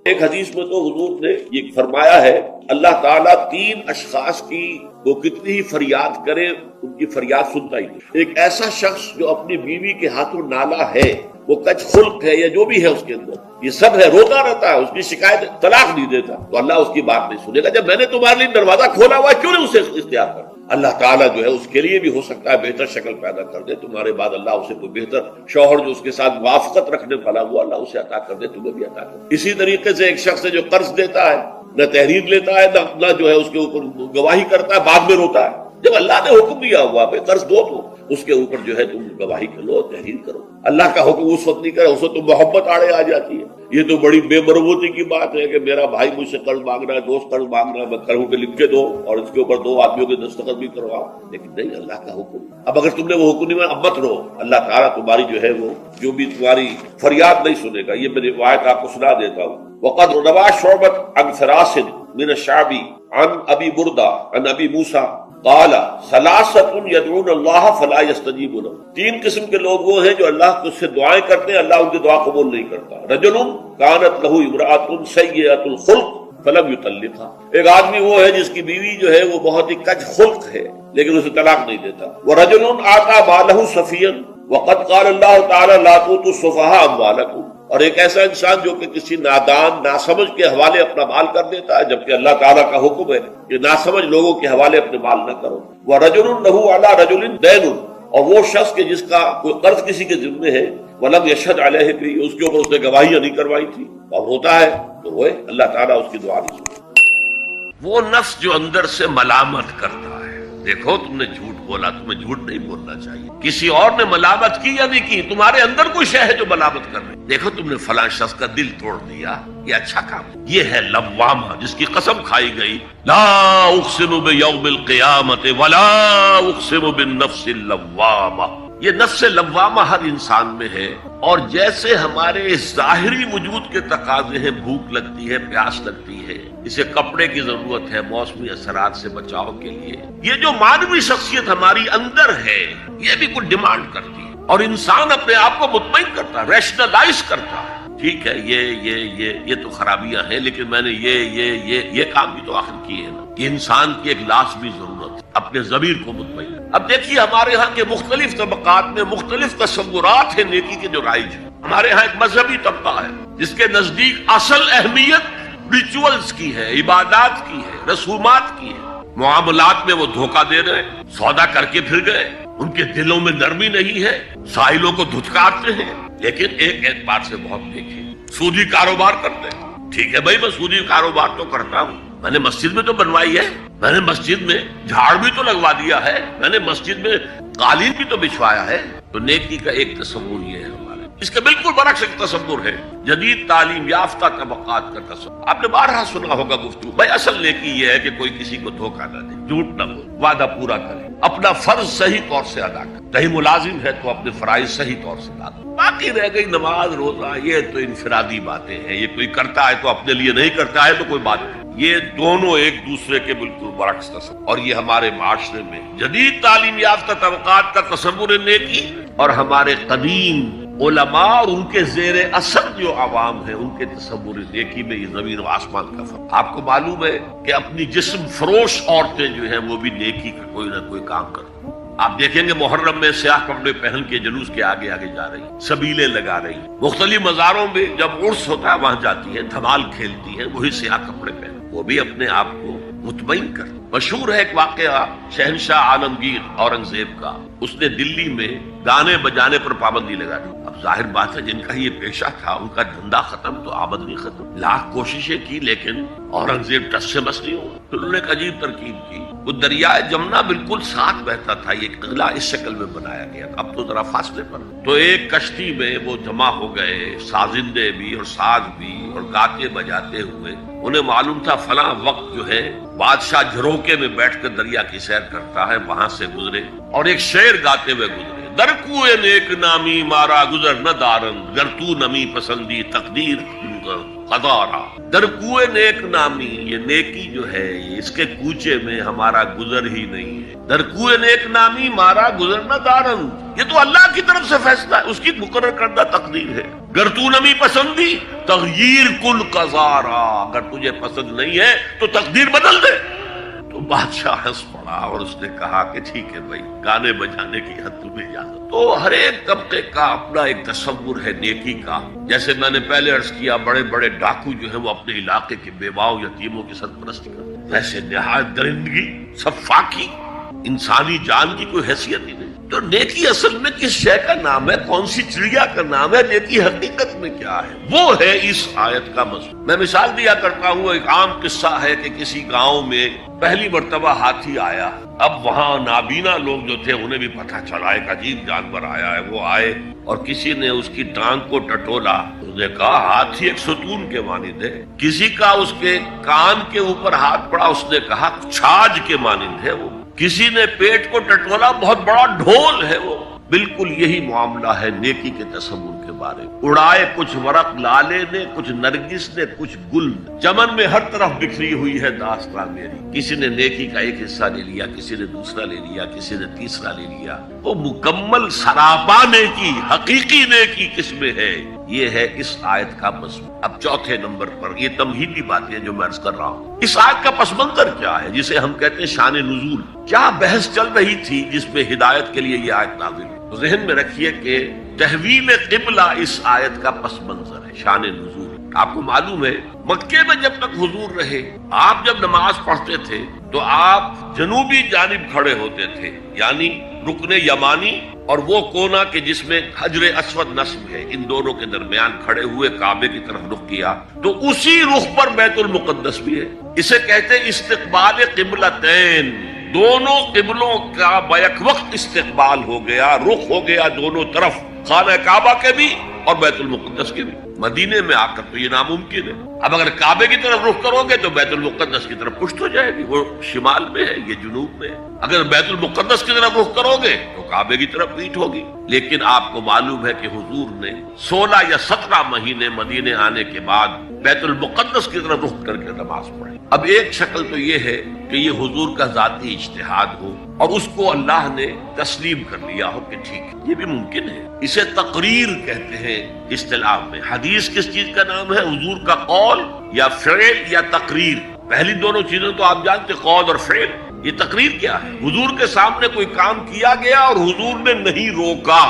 ایک حدیث میں تو حضور نے یہ فرمایا ہے اللہ تعالیٰ 3 اشخاص کی وہ کتنی ہی فریاد کرے ان کی فریاد سنتا ہی نہیں۔ ایک ایسا شخص جو اپنی بیوی کے ہاتھوں نالا ہے، وہ کچھ خلق ہے یا جو بھی ہے اس کے اندر، یہ سب ہے، روتا رہتا ہے، اس کی شکایت طلاق نہیں دیتا، تو اللہ اس کی بات نہیں سنے گا۔ جب میں نے تمہارے لیے دروازہ کھولا ہوا ہے کیوں نہیں اسے اختیار کرتا؟ اللہ تعالیٰ جو ہے اس کے لیے بھی ہو سکتا ہے بہتر شکل پیدا کر دے، تمہارے بعد اللہ اسے کوئی بہتر شوہر جو اس کے ساتھ موافقت رکھنے والا ہوا اللہ اسے عطا کر دے، تمہیں بھی عطا کر دے۔ اسی طریقے سے ایک شخص ہے جو قرض دیتا ہے، نہ تحریر لیتا ہے، نہ جو ہے اس کے اوپر گواہی کرتا ہے، بعد میں روتا ہے۔ جب اللہ نے حکم دیا ہوا بھائی قرض دو تو اس کے اوپر جو ہے تم گواہی کرو، تحریر کرو۔ اللہ کا حکم اس وقت نہیں کرے، اس وقت تو محبت آڑے آ جاتی ہے۔ یہ تو بڑی بے مربوطی کی بات ہے کہ میرا بھائی مجھ سے قرض مانگ رہا ہے، دوست قرض مانگ رہا ہے، میں کہوں کہ لکھ کے دو اور اس کے اوپر 2 آدمیوں کے دستخط بھی کرواؤ، لیکن نہیں، اللہ کا حکم۔ اب اگر تم نے وہ حکم نہیں مانا، اب مت رو، اللہ تعالیٰ تمہاری جو ہے وہ جو بھی تمہاری فریاد نہیں سنے گا۔ یہ میں روایت آپ کو سنا دیتا ہوں۔ وقد روى شعبة عن فراس من الشعبي عن ابي بردة عن ابي موسى قال ثلاثة يدعون الله فلا يستجيب لهم۔ 3 قسم کے لوگ وہ ہیں جو اللہ سے دعائیں کرتے ہیں، اللہ ان کی دعا قبول نہیں کرتا۔ رجل كانت له امرأة سيئة الخلق فلم يطلقها۔ ایک آدمی وہ ہے جس کی بیوی جو ہے وہ بہت ہی کج خلق ہے لیکن اسے طلاق نہیں دیتا۔ ورجل آتى ماله سفيا وقد قال الله تعالى لا تؤتوا السفهاء أموالكم۔ اور ایک ایسا انسان جو کہ کسی نادان ناسمجھ کے حوالے اپنا مال کر دیتا ہے، جبکہ اللہ تعالیٰ کا حکم ہے کہ ناسمجھ لوگوں کے حوالے اپنے مال نہ کرو۔ وَرَجُلٌ لَهُ عَلَى رَجُلٍ دَيْنٌ، اور وہ شخص کہ جس کا کوئی قرض کسی کے ذمہ ہے، وَلَمْ يَشْهَدْ عَلَيْهِ بِهِ، اس کے اوپر اس نے گواہیاں نہیں کروائی تھی، اور ہوتا ہے تو روئے، اللہ تعالیٰ اس کی دعا نہیں سنتا۔ وہ نفس جو اندر سے ملامت کرتا ہے، دیکھو تم نے جھوٹ بولا، تمہیں جھوٹ نہیں بولنا چاہیے، کسی اور نے ملامت کی یا نہیں کی، تمہارے اندر کوئی شے ہے جو ملامت کر رہی، دیکھو تم نے فلاں شخص کا دل توڑ دیا، یہ اچھا کام۔ یہ ہے لوامہ جس کی قسم کھائی گئی، لا اقسم بیوم القیامت ولا اقسم بالنفس اللوامہ۔ یہ نفس لوامہ ہر انسان میں ہے، اور جیسے ہمارے ظاہری وجود کے تقاضے ہیں، بھوک لگتی ہے، پیاس لگتی ہے، اسے کپڑے کی ضرورت ہے موسمی اثرات سے بچاؤ کے لیے، یہ جو مانوی شخصیت ہماری اندر ہے یہ بھی کچھ ڈیمانڈ کرتی ہے، اور انسان اپنے آپ کو مطمئن کرتا ہے، ریشنلائز کرتا ہے، ٹھیک ہے یہ تو خرابیاں ہیں، لیکن میں نے یہ کام بھی تو آخر کیے ہیں نا۔ یہ انسان کی ایک لازمی ضرورت ہے اپنے ضمیر کو مطمئن۔ اب دیکھیے ہمارے ہاں کے مختلف طبقات میں مختلف تصورات ہیں نیکی کے جو رائج ہیں۔ ہمارے ہاں ایک مذہبی طبقہ ہے جس کے نزدیک اصل اہمیت ریچولز کی ہے، عبادات کی ہے، رسومات کی ہے۔ معاملات میں وہ دھوکہ دے رہے ہیں، سودا کر کے پھر گئے، ان کے دلوں میں نرمی نہیں ہے، سائلوں کو دھتکارتے ہیں، لیکن ایک اعتبار سے بہت دیکھے سودی کاروبار کرتے ہیں۔ ٹھیک ہے بھائی، میں سودی کاروبار تو کرتا ہوں، میں نے مسجد میں تو بنوائی ہے، میں نے مسجد میں جھاڑ بھی تو لگوا دیا ہے، میں نے مسجد میں قالین بھی تو بچھوایا ہے۔ تو نیکی کا ایک تصور یہ ہے ہمارے، اس کے بالکل برعکس ایک تصور ہے جدید تعلیم یافتہ طبقات کا تصور۔ آپ نے بارہا سنا ہوگا گفتگو، بھائی اصل نیکی یہ ہے کہ کوئی کسی کو دھوکہ نہ دے، جھوٹ نہ بولے، وعدہ پورا کرے، اپنا فرض صحیح طور سے ادا کرے، کہیں ملازم ہے تو اپنے فرائض صحیح طور سے ادا کرے۔ باقی رہ گئی نماز روزہ، یہ تو انفرادی باتیں ہیں، یہ کوئی کرتا ہے تو اپنے لیے نہیں کرتا ہے تو کوئی بات نہیں۔ یہ دونوں ایک دوسرے کے بالکل برعکس تصور، اور یہ ہمارے معاشرے میں جدید تعلیم یافتہ طبقات کا تصور نیکی اور ہمارے قدیم علماء اور ان کے زیر اثر جو عوام ہیں ان کے تصور نیکی میں یہ زمین و آسمان کا فرق۔ آپ کو معلوم ہے کہ اپنی جسم فروش عورتیں جو ہیں وہ بھی نیکی کا کوئی نہ کوئی کام کرتی ہیں۔ آپ دیکھیں گے محرم میں سیاہ کپڑے پہن کے جلوس کے آگے آگے جا رہی ہیں، سبیلیں لگا رہی ہیں، مختلف مزاروں میں جب عرس ہوتا ہے وہاں جاتی ہیں، دھمال کھیلتی ہیں، وہی سیاہ کپڑے پہن، وہ بھی اپنے آپ کو مطمئن کر۔ مشہور ہے ایک واقعہ شہنشاہ عالمگیر اورنگزیب کا، اس نے دلی میں گانے بجانے پر پابندی لگا دی۔ اب ظاہر بات ہے جن کا یہ پیشہ تھا ان کا دھندا ختم تو آمدنی ختم، لاکھ کوششیں کی لیکن اورنگزیب ٹس سے مس نہیں ہوا۔ پھر انہوں نے ایک عجیب ترکیب کی، وہ دریائے جمنا بالکل ساتھ بہتا تھا، یہ قلعہ اس شکل میں بنایا گیا تھا، اب تو ذرا فاصلے پر، تو ایک کشتی میں وہ جمع ہو گئے، سازندے بھی اور ساز بھی اور گاتے بجاتے ہوئے۔ انہیں معلوم تھا فلاں وقت جو ہے بادشاہ جھروکے میں بیٹھ کر دریا کی سیر کرتا ہے، وہاں سے گزرے اور ایک شعر گاتے ہوئے گزرے، در کوئے نیک نامی مارا گزر نہ دارن، گر تو نمی پسندی تقدیر قدارا۔ در کوئے نیک نامی، یہ نیکی جو ہے اس کے کوچے میں ہمارا گزر ہی نہیں ہے۔ در کوئے نیک نامی مارا گزر نہ دارن، یہ تو اللہ کی طرف سے فیصلہ ہے، اس کی مقرر کردہ تقدیر ہے۔ گر تو نمی پسندی تغییر کل قضارا، اگر تجھے پسند نہیں ہے تو تقدیر بدل دے۔ تو بادشاہ ہنس پڑا اور اس نے کہا کہ ٹھیک ہے بھائی، گانے بجانے کی حد تمہیں اجازت۔ تو ہر ایک طبقے کا اپنا ایک تصور ہے نیکی کا۔ جیسے میں نے پہلے عرض کیا، بڑے بڑے ڈاکو جو ہیں وہ اپنے علاقے کے بیواؤں یتیموں کی سرپرستی کرتے ہیں، ویسے نہایت درندگی، صفاقی، انسانی جان کی کوئی حیثیت ہی نہیں۔ تو نیکی اصل میں کس شے کا نام ہے، کون سی چڑیا کا نام ہے، نیکی حقیقت میں کیا ہے، وہ ہے اس آیت کا مضمون۔ میں مثال دیا کرتا ہوں، ایک عام قصہ ہے کہ کسی گاؤں میں پہلی مرتبہ ہاتھی آیا۔ اب وہاں نابینا لوگ جو تھے انہیں بھی پتہ چلا ایک عجیب جانور آیا ہے۔ وہ آئے اور کسی نے اس کی ٹانگ کو ٹٹولا، اس نے کہا ہاتھی ایک ستون کے مانند ہے۔ کسی کا اس کے کان کے اوپر ہاتھ پڑا، اس نے کہا چھاج کے مانند ہے وہ۔ کسی نے پیٹ کو ٹٹولا، بہت بڑا ڈھول ہے وہ۔ بالکل یہی معاملہ ہے نیکی کے تصور کے بارے میں۔ اڑائے کچھ ورق لالے نے، کچھ نرگس نے، کچھ گل نے، چمن میں ہر طرف بکھری ہوئی ہے داستان میری۔ کسی نے نیکی کا ایک حصہ لے لیا، کسی نے دوسرا لے لیا، کسی نے تیسرا لے لیا۔ وہ مکمل سراپا نیکی، حقیقی نیکی کس میں ہے، یہ ہے اس آیت کا مضمون۔ اب چوتھے نمبر پر یہ تمہیدی باتیں جو میں عرض کر رہا ہوں، اس آیت کا پس منظر کیا ہے جسے ہم کہتے ہیں شان نزول۔ کیا بحث چل رہی تھی جس میں ہدایت کے لیے یہ آیت نازل ہوئی؟ تو ذہن میں رکھیے کہ تحویل قبلہ اس آیت کا پس منظر ہے، شان نزول۔ آپ کو معلوم ہے مکے میں جب تک حضور رہے، آپ جب نماز پڑھتے تھے تو آپ جنوبی جانب کھڑے ہوتے تھے، یعنی رکن یمانی اور وہ کونا کے جس میں حجر اسود نصب ہے، ان دونوں کے درمیان کھڑے ہوئے کعبے کی طرف رخ کیا۔ تو اسی رخ پر بیت المقدس بھی ہے۔ اسے کہتے ہیں استقبال قبلتین، دونوں قبلوں کا بیک وقت استقبال ہو گیا، رخ ہو گیا دونوں طرف، خانہ کعبہ کے بھی اور بیت المقدس کے بھی۔ مدینے میں آ کر تو یہ ناممکن ہے۔ اب اگر کعبے کی طرف رخ کرو گے تو بیت المقدس کی طرف پشت ہو جائے گی، وہ شمال میں ہے، یہ جنوب میں ہے۔ اگر بیت المقدس کی طرف رخ کرو گے تو کعبے کی طرف پیٹھ ہوگی۔ لیکن آپ کو معلوم ہے کہ حضور نے 16 یا 17 مہینے مدینے آنے کے بعد بیت المقدس کی طرف رخ کر کے نماز پڑھی۔ اب ایک شکل تو یہ ہے کہ یہ حضور کا ذاتی اجتہاد ہو اور اس کو اللہ نے تسلیم کر لیا ہو کہ ٹھیک ہے، یہ بھی ممکن ہے۔ اسے تقریر کہتے ہیں اصطلاح میں۔ حدیث کس چیز کا نام ہے؟ حضور کا قول یا فعل یا تقریر۔ پہلی دونوں چیزیں تو آپ جانتے، قول اور فعل۔ یہ تقریر کیا ہے؟ حضور کے سامنے کوئی کام کیا گیا اور حضور نے نہیں روکا،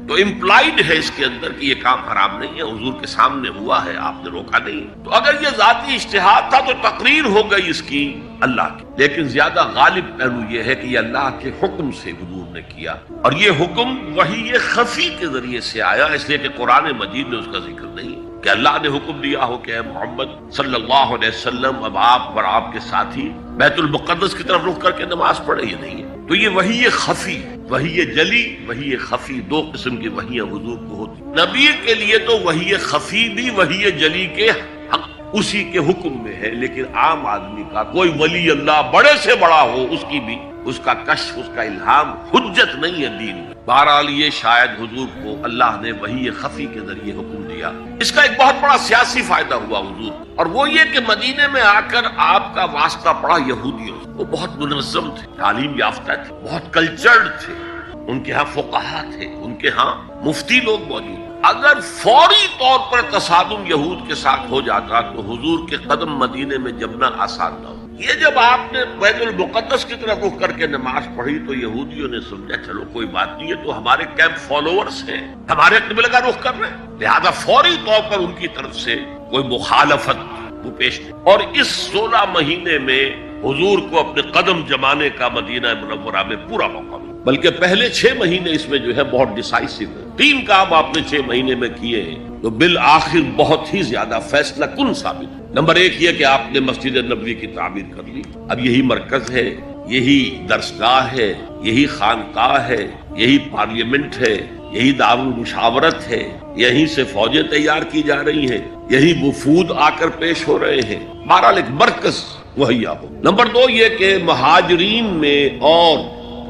تو امپلائڈ ہے اس کے اندر کہ یہ کام حرام نہیں ہے، حضور کے سامنے ہوا ہے، آپ نے روکا نہیں۔ تو اگر یہ ذاتی اجتہاد تھا تو تقریر ہو گئی اس کی اللہ کی، لیکن زیادہ غالب پہلو یہ ہے کہ یہ اللہ کے حکم سے حضور نے کیا، اور یہ حکم وحی خفی کے ذریعے سے آیا، اس لیے کہ قرآن مجید میں اس کا ذکر نہیں کہ اللہ نے حکم دیا ہو کہ اے محمد صلی اللہ علیہ وسلم اب آپ اور آپ کے ساتھی بیت المقدس کی طرف رخ کر کے نماز پڑھے، یہ نہیں ہے۔ تو یہ وحی خفی، وحی جلی، وحی خفی، دو قسم کی وحیاں حضور کو ہوتی۔ نبی کے لیے تو وحی خفی بھی وحی جلی کے حق اسی کے حکم میں ہے، لیکن عام آدمی کا کوئی ولی اللہ بڑے سے بڑا ہو، اس کی بھی اس کا کشف، اس کا الہام حجت نہیں ہے دین میں۔ بہرحال یہ شاید حضور کو اللہ نے وحی خفی کے ذریعے حکم دیا۔ اس کا ایک بہت بڑا سیاسی فائدہ ہوا حضور، اور وہ یہ کہ مدینے میں آ کر آپ کا واسطہ پڑا یہودیوں سے۔ وہ بہت منظم تھے، تعلیم یافتہ تھے، بہت کلچرڈ تھے، ان کے ہاں فقہا تھے، ان کے ہاں مفتی لوگ موجود۔ اگر فوری طور پر تصادم یہود کے ساتھ ہو جاتا تو حضور کے قدم مدینے میں جمنا آسان نہ ہو۔ یہ جب آپ نے بیت المقدس کی طرف رخ کر کے نماز پڑھی تو یہودیوں نے سمجھا چلو کوئی بات نہیں ہے، تو ہمارے کیمپ فالوورز ہیں، ہمارے قبلہ کا رخ کر رہے ہیں، لہذا فوری طور پر ان کی طرف سے کوئی مخالفت وہ پیش نہیں۔ اور اس 16 مہینے میں حضور کو اپنے قدم جمانے کا مدینہ منورہ میں پورا موقع ملا، بلکہ پہلے 6 مہینے اس میں جو ہے بہت ڈیسائسو ہے۔ 3 کام آپ نے 6 مہینے میں کیے ہیں تو بالآخر بہت ہی زیادہ فیصلہ کن ثابت۔ نمبر 1 یہ کہ آپ نے مسجد نبوی کی تعمیر کر لی، اب یہی مرکز ہے، یہی درسگاہ ہے، یہی خانقاہ ہے، یہی پارلیمنٹ ہے، یہی دارالمشاورت ہے، یہیں سے فوجیں تیار کی جا رہی ہیں، یہی وفود آ کر پیش ہو رہے ہیں، بہرحال ایک مرکز مہیا ہو۔ نمبر 2 یہ کہ مہاجرین میں اور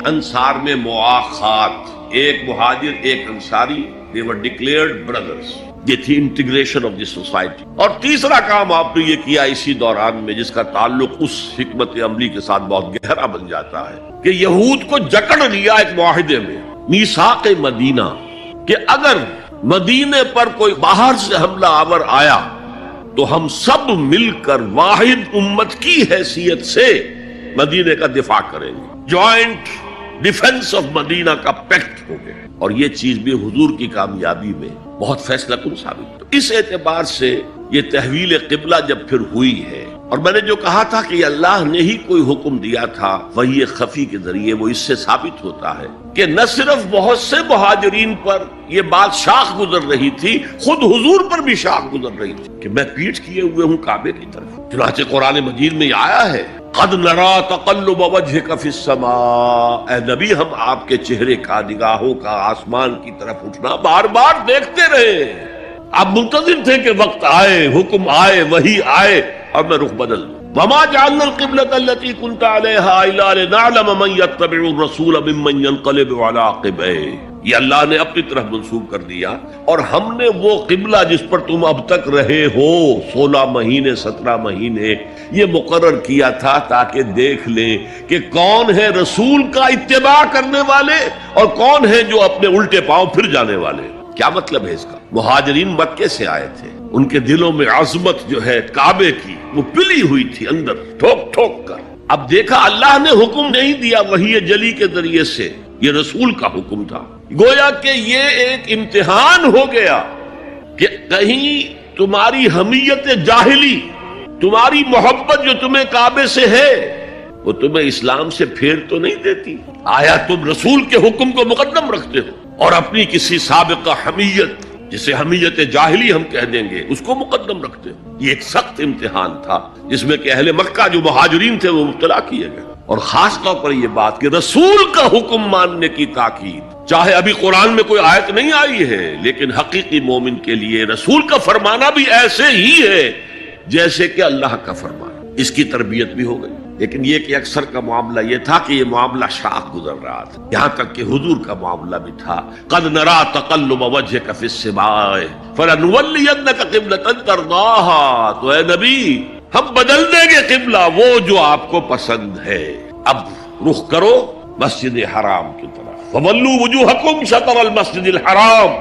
انصار میں مواخات، ایک مہاجر ایک Ansari, they were declared brothers، یہ تھی انٹیگریشن آف دی سوسائٹی۔ اور تیسرا کام آپ نے یہ کیا اسی دوران میں جس کا تعلق اس حکمت عملی کے ساتھ بہت گہرا بن جاتا ہے کہ یہود کو جکڑ لیا ایک معاہدے میں، میثاق مدینہ، کہ اگر مدینے پر کوئی باہر سے حملہ آور آیا تو ہم سب مل کر واحد امت کی حیثیت سے مدینے کا دفاع کریں گے. جوائنٹ ڈیفنس آف مدینہ کا پیکٹ ہو گیا، اور یہ چیز بھی حضور کی کامیابی میں بہت فیصلہ کن ثابت. اس اعتبار سے یہ تحویل قبلہ جب پھر ہوئی ہے، اور میں نے جو کہا تھا کہ اللہ نے ہی کوئی حکم دیا تھا وحی خفی کے ذریعے، وہ اس سے ثابت ہوتا ہے کہ نہ صرف بہت سے مہاجرین پر یہ بات شاخ گزر رہی تھی، خود حضور پر بھی شاخ گزر رہی تھی کہ میں پیٹھ کیے ہوئے ہوں کعبے کی طرف. چنانچہ قرآن مجید میں یہ آیا ہے قد نرا تقلب وجهك في السماء، اے نبی ہم آپ کے چہرے کا، نگاہوں کا آسمان کی طرف اٹھنا بار بار دیکھتے رہے. آپ منتظر تھے کہ وقت آئے، حکم آئے، وحی آئے اور میں رخ بدل دوں. وما جعلنا القبلة التي كنت عليها الا لنعلم من يتبع الرسول ممن ينقلب على عقبيه. یہ اللہ نے اپنی طرف منسوب کر دیا، اور ہم نے وہ قبلہ جس پر تم اب تک رہے ہو 16 مہینے 17 مہینے یہ مقرر کیا تھا تاکہ دیکھ لیں کہ کون ہے رسول کا اتباع کرنے والے اور کون ہے جو اپنے الٹے پاؤں پھر جانے والے. کیا مطلب ہے اس کا؟ مہاجرین مکے سے آئے تھے، ان کے دلوں میں عظمت جو ہے کعبے کی وہ پلی ہوئی تھی اندر ٹھوک ٹھوک کر. اب دیکھا اللہ نے حکم نہیں دیا وحی جلی کے ذریعے سے، یہ رسول کا حکم تھا. گویا کہ یہ ایک امتحان ہو گیا کہ کہیں تمہاری حمیت جاہلی، تمہاری محبت جو تمہیں کعبے سے ہے وہ تمہیں اسلام سے پھیر تو نہیں دیتی. آیا تم رسول کے حکم کو مقدم رکھتے ہو اور اپنی کسی سابقہ حمیت جسے حمیت جاہلی ہم کہہ دیں گے اس کو مقدم رکھتے ہو. یہ ایک سخت امتحان تھا جس میں کہ اہل مکہ جو مہاجرین تھے وہ مبتلا کیے گئے، اور خاص طور پر یہ بات کہ رسول کا حکم ماننے کی تاکید. چاہے ابھی قرآن میں کوئی آیت نہیں آئی ہے، لیکن حقیقی مومن کے لیے رسول کا فرمانا بھی ایسے ہی ہے جیسے کہ اللہ کا فرمانا. اس کی تربیت بھی ہو گئی. لیکن یہ کہ اکثر کا معاملہ یہ تھا کہ یہ معاملہ شاخ گزر رہا تھا، یہاں تک کہ حضور کا معاملہ بھی تھا قد نرا تقلب وجهك في السماء فلنولينك قبلة ترضاها. تو اے نبی ہم بدل دیں گے قبلہ وہ جو آپ کو پسند ہے. اب رخ کرو مسجد حرام کی طرف. فولوا وجوهكم شطر المسجد الحرام.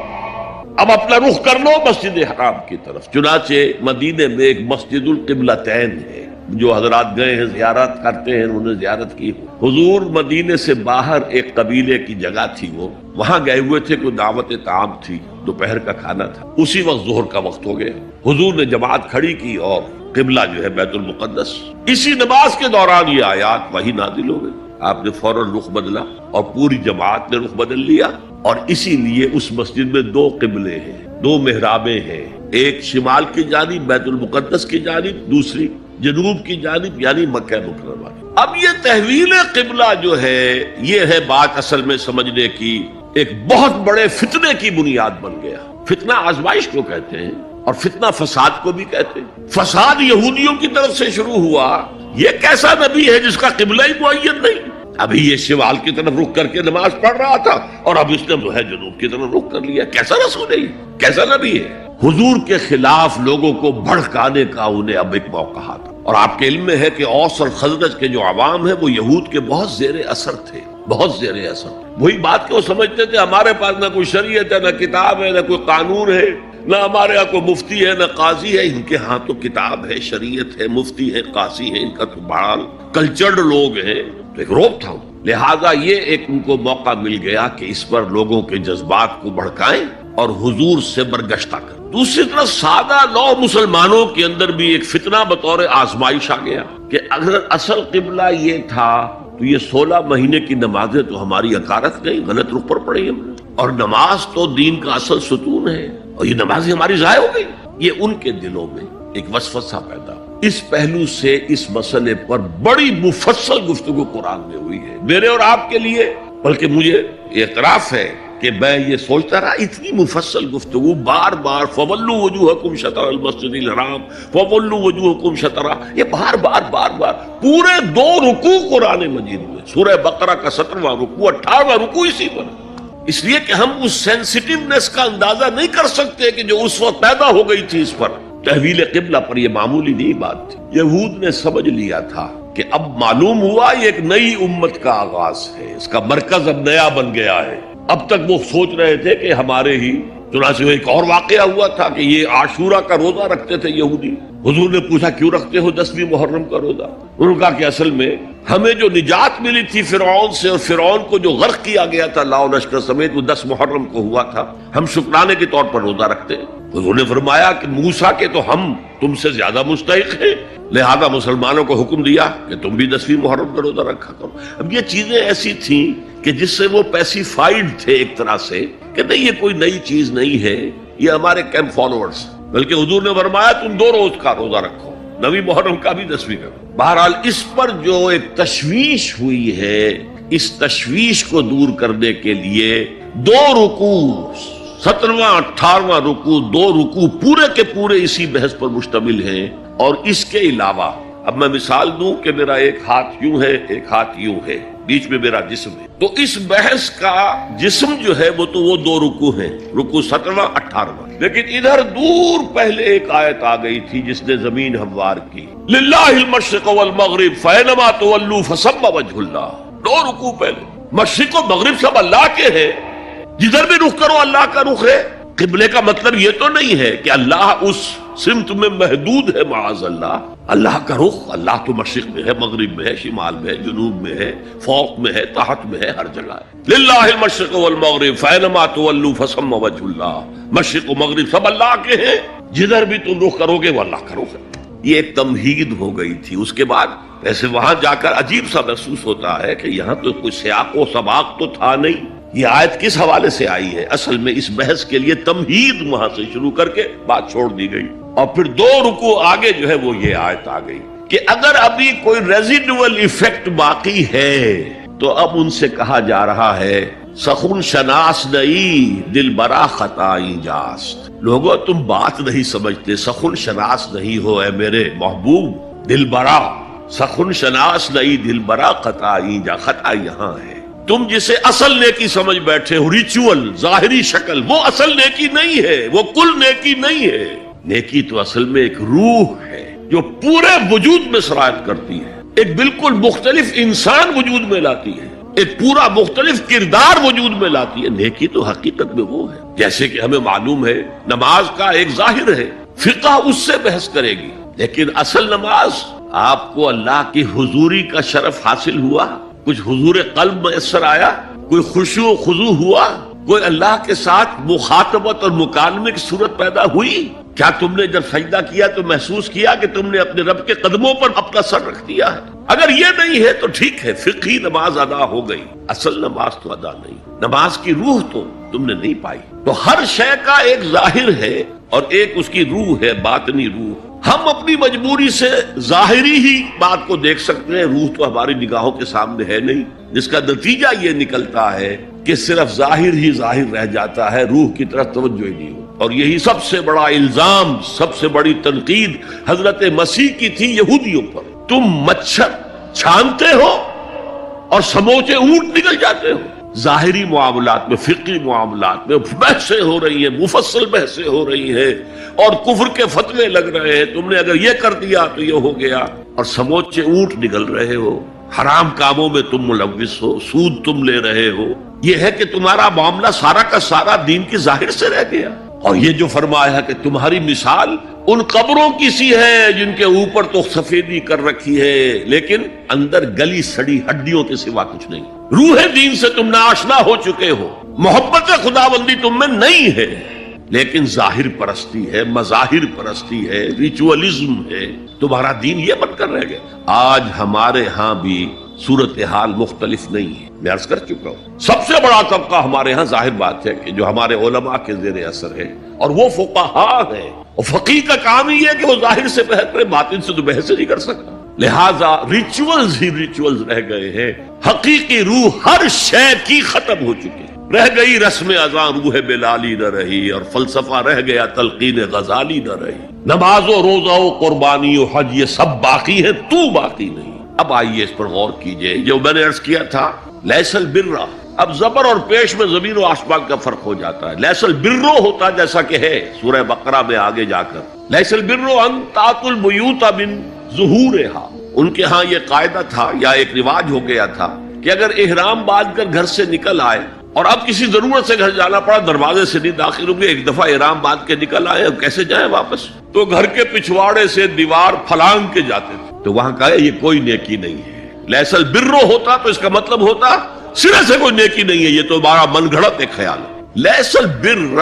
اب اپنا رخ کر لو مسجد حرام کی طرف. چنانچہ مدینے میں ایک مسجد القبلتین ہے، جو حضرات گئے ہیں زیارت کرتے ہیں انہوں نے زیارت کی. حضور مدینے سے باہر ایک قبیلے کی جگہ تھی، وہ وہاں گئے ہوئے تھے، کوئی دعوت طعام تھی، دوپہر کا کھانا تھا. اسی وقت ظہر کا وقت ہو گیا. حضور نے جماعت کھڑی کی اور قبلہ جو ہے بیت المقدس. اسی نماز کے دوران یہ آیات وحی نازل ہو گئی. آپ نے فوراً رخ بدلا اور پوری جماعت نے رخ بدل لیا. اور اسی لیے اس مسجد میں 2 قبلے ہیں، 2 محرابیں ہیں، ایک شمال کی جانب بیت المقدس کی جانب، دوسری جنوب کی جانب یعنی مکہ مکرمہ. اب یہ تحویل قبلہ جو ہے یہ ہے بات اصل میں سمجھنے کی، ایک بہت بڑے فتنے کی بنیاد بن گیا. فتنہ آزمائش کو کہتے ہیں اور فتنہ فساد کو بھی کہتے ہیں. فساد یہودیوں کی طرف سے شروع ہوا. یہ کیسا نبی ہے جس کا قبلہ ہی معین نہیں؟ ابھی یہ شمال کی طرف رخ کر کے نماز پڑھ رہا تھا اور اب اس نے جو ہے جنوب کی طرف رخ کر لیا. کیسا رسول ہے، کیسا نبی ہے؟ حضور کے خلاف لوگوں کو بھڑکانے کا انہیں اب ایک موقع تھا. اور آپ کے علم میں ہے کہ اوس اور خزرج کے جو عوام ہیں وہ یہود کے بہت زیر اثر تھے، بہت زیر اثر. وہی بات کہ وہ سمجھتے تھے ہمارے پاس نہ کوئی شریعت ہے، نہ کتاب ہے، نہ کوئی قانون ہے، نہ ہمارے ہاں کوئی مفتی ہے، نہ قاضی ہے. ان کے ہاں تو کتاب ہے، شریعت ہے، مفتی ہے، قاضی ہے. ان کا تو بڑا کلچرڈ لوگ ہیں. تو ایک روب تھا. لہذا یہ ایک ان کو موقع مل گیا کہ اس پر لوگوں کے جذبات کو بھڑکائیں اور حضور سے برگشتہ کریں. دوسری طرف سادہ لو مسلمانوں کے اندر بھی ایک فتنہ بطور آزمائش آ گیا کہ اگر اصل قبلہ یہ تھا تو یہ 16 مہینے کی نمازیں تو ہماری اکارت گئی، غلط رخ پر پڑی ہم نے، اور نماز تو دین کا اصل ستون ہے اور یہ نمازیں ہماری ضائع ہو گئی. یہ ان کے دلوں میں ایک وسوسہ پیدا. اس پہلو سے اس مسئلے پر بڑی مفصل گفتگو قرآن میں ہوئی ہے میرے اور آپ کے لیے. بلکہ مجھے اعتراف ہے کہ میں یہ سوچتا رہا اتنی مفصل گفتگو بار بار فولوا وجوہکم شطر المسجد الحرام، فولوا وجوہکم شطر، یہ بار بار پورے 2 رکوع قرآن مجید میں، سورہ بقرہ کا 17واں رکوع 18واں رکوع اسی پر. اس لیے کہ ہم اس سینسٹیونیس کا اندازہ نہیں کر سکتے کہ جو اس وقت پیدا ہو گئی تھی اس پر. تحویل قبلہ پر یہ معمولی نہیں بات تھی. یہود نے سمجھ لیا تھا کہ اب معلوم ہوا یہ ایک نئی امت کا آغاز ہے، اس کا مرکز اب نیا بن گیا ہے. اب تک وہ سوچ رہے تھے کہ ہمارے ہی چنانچہ ایک اور واقعہ ہوا تھا کہ یہ عاشورہ کا روزہ رکھتے تھے یہودی. حضور نے پوچھا کیوں رکھتے ہو 10ویں محرم کا روزہ؟ انہوں نے کہا کہ اصل میں ہمیں جو نجات ملی تھی فرعون سے، اور فرعون کو جو غرق کیا گیا تھا لاؤ لشکر سمیت، وہ 10 محرم کو ہوا تھا، ہم شکرانے کے طور پر روزہ رکھتے ہیں. حضور نے فرمایا کہ موسیٰ کے تو ہم تم سے زیادہ مستحق ہیں، لہذا مسلمانوں کو حکم دیا کہ تم بھی 10ویں محرم کا روزہ رکھا کرو. اب یہ چیزیں ایسی تھیں کہ جس سے وہ پیسیفائڈ تھے ایک طرح سے کہ نہیں یہ کوئی نئی چیز نہیں ہے، یہ ہمارے کیمپ فالوورز. بلکہ حضور نے فرمایا تم 2 روز کا روزہ رکھو، 9ویں محرم کا بھی 10ویں کا. بہرحال اس پر جو ایک تشویش ہوئی ہے، اس تشویش کو دور کرنے کے لیے 2 رکوع 17واں 18واں رکوع 2 رکوع پورے کے پورے اسی بحث پر مشتمل ہیں. اور اس کے علاوہ اب میں مثال دوں کہ میرا ایک ہاتھ یوں ہے، ایک ہاتھ یوں ہے، بیچ میں میرا جسم ہے، تو اس بحث کا جسم جو ہے وہ تو وہ 2 رکوع ہیں، رکوع 17واں 18واں. لیکن ادھر دور پہلے ایک آیت آ گئی تھی جس نے زمین ہموار کی، للہ المشرق والمغرب فینما تولوا فثم وجہ اللہ. 2 رکوع پہلے. مشرق و مغرب سب اللہ کے ہیں، جدھر بھی رخ کرو اللہ کا رخ ہے. قبلے کا مطلب یہ تو نہیں ہے کہ اللہ اس سمت میں محدود ہے، معاذ اللہ. اللہ کا رخ، اللہ تو مشرق میں ہے، مغرب میں ہے، شمال میں ہے، جنوب میں ہے، فوق میں ہے، تحت میں ہے، ہر جگہ ہے. للہ المشرق والمغرب فینما تولوا فثم وجہ اللہ. مشرق و مغرب سب اللہ کے ہیں، جدھر بھی تم رخ کرو گے وہ اللہ کا رخ ہے. یہ ایک تمہید ہو گئی تھی. اس کے بعد ویسے وہاں جا کر عجیب سا محسوس ہوتا ہے کہ یہاں تو کوئی سیاق و سباق تو تھا نہیں. یہ آیت کس حوالے سے آئی ہے؟ اصل میں اس بحث کے لیے تمہید وہاں سے شروع کر کے بات چھوڑ دی گئی، اور پھر 2 رکوع آگے جو ہے وہ یہ آیت آ گئی کہ اگر ابھی کوئی ریزیڈول ایفیکٹ باقی ہے تو اب ان سے کہا جا رہا ہے سخن شناس نہیں دل برا خطائی جاست. لوگوں تم بات نہیں سمجھتے، سخن شناس نہیں ہو اے میرے محبوب، دل برا. سخن شناس نہیں دل برا خطائی جا. خطا یہاں ہے، تم جسے اصل نیکی سمجھ بیٹھے ہو، ریچول ظاہری شکل، وہ اصل نیکی نہیں ہے، وہ کل نیکی نہیں ہے. نیکی تو اصل میں ایک روح ہے جو پورے وجود میں سرایت کرتی ہے، ایک بالکل مختلف انسان وجود میں لاتی ہے، ایک پورا مختلف کردار وجود میں لاتی ہے. نیکی تو حقیقت میں وہ ہے. جیسے کہ ہمیں معلوم ہے نماز کا ایک ظاہر ہے، فقہ اس سے بحث کرے گی، لیکن اصل نماز آپ کو اللہ کی حضوری کا شرف حاصل ہوا، کچھ حضور قلب میسر آیا، کوئی خشوع و خضوع ہوا، کوئی اللہ کے ساتھ مخاطبت اور مکالمے کی صورت پیدا ہوئی. کیا تم نے جب سجدہ کیا تو محسوس کیا کہ تم نے اپنے رب کے قدموں پر اپنا سر رکھ دیا ہے؟ اگر یہ نہیں ہے تو ٹھیک ہے، فقہی نماز ادا ہو گئی، اصل نماز تو ادا نہیں. نماز کی روح تو تم نے نہیں پائی. تو ہر شے کا ایک ظاہر ہے اور ایک اس کی روح ہے، باطنی روح. ہم اپنی مجبوری سے ظاہری ہی بات کو دیکھ سکتے ہیں، روح تو ہماری نگاہوں کے سامنے ہے نہیں، جس کا نتیجہ یہ نکلتا ہے کہ صرف ظاہر ہی ظاہر رہ جاتا ہے، روح کی طرف توجہ ہی نہیں ہو. اور یہی سب سے بڑا الزام، سب سے بڑی تنقید حضرت مسیح کی تھی یہودیوں پر. تم مچھر چھانتے ہو اور سموچے اونٹ نکل جاتے ہو. ظاہری معاملات میں، فقہی معاملات میں بحثیں ہو رہی ہیں، مفصل بحثیں ہو رہی ہیں، اور کفر کے فتوے لگ رہے ہیں. تم نے اگر یہ کر دیا تو یہ ہو گیا، اور سموچے اونٹ نکل رہے ہو. حرام کاموں میں تم ملوث ہو، سود تم لے رہے ہو. یہ ہے کہ تمہارا معاملہ سارا کا سارا دین کی ظاہر سے رہ گیا. اور یہ جو فرمایا ہے کہ تمہاری مثال ان قبروں کی سی ہے جن کے اوپر تو سفیدی کر رکھی ہے لیکن اندر گلی سڑی ہڈیوں کے سوا کچھ نہیں. روح دین سے تم ناآشنا ہو چکے ہو، محبت خداوندی تم میں نہیں ہے، لیکن ظاہر پرستی ہے، مظاہر پرستی ہے، ریچولزم ہے. تمہارا دین یہ بن کر رہ گیا. آج ہمارے ہاں بھی صورتحال مختلف نہیں ہے. میں عرض کر چکا ہوں سب سے بڑا طبقہ ہمارے ہاں ظاہر بات ہے کہ جو ہمارے علماء کے زیر اثر ہے، اور وہ فقہاء ہیں. اور فقیہ کا کام ہی ہے کہ وہ ظاہر سے بحث کرے، باطن سے تو بحث نہیں کر سکتا. لہٰذا ریچولز ہی ریچولز رہ گئے ہیں. حقیقی روح ہر شے کی ختم ہو چکی ہے. رہ گئی رسم اذاں روح بلالی نہ رہی، اور فلسفہ رہ گیا تلقین غزالی نہ رہی. نماز و روزہ و قربانی و حج یہ سب باقی ہے، تو باقی نہیں. اب آئیے اس پر غور کیجئے. جو میں نے عرض کیا تھا لیس البر، اب زبر اور پیش میں زمین و آسمان کا فرق ہو جاتا ہے. لیس البر ہوتا جیسا کہ ہے سورہ بقرہ میں آگے جا کر، لیس البر ان تاتوا البیوت من ظہورہا. ان کے ہاں یہ قاعدہ تھا یا ایک رواج ہو گیا تھا کہ اگر احرام باندھ کر گھر سے نکل آئے اور اب کسی ضرورت سے گھر جانا پڑا، دروازے سے نہیں داخل ہوئے، ایک دفعہ احرام باندھ کے نکل آئے، اب کیسے جائیں واپس؟ تو گھر کے پچھواڑے سے دیوار پھلانگ کے جاتے تھے، تو وہاں کہا یہ کوئی نیکی نہیں ہے۔ لیس البر ہوتا تو اس کا مطلب ہوتا سرے سے کوئی نیکی نہیں ہے، یہ تو ہمارا من گھڑت ایک خیال ہے۔ لیس البر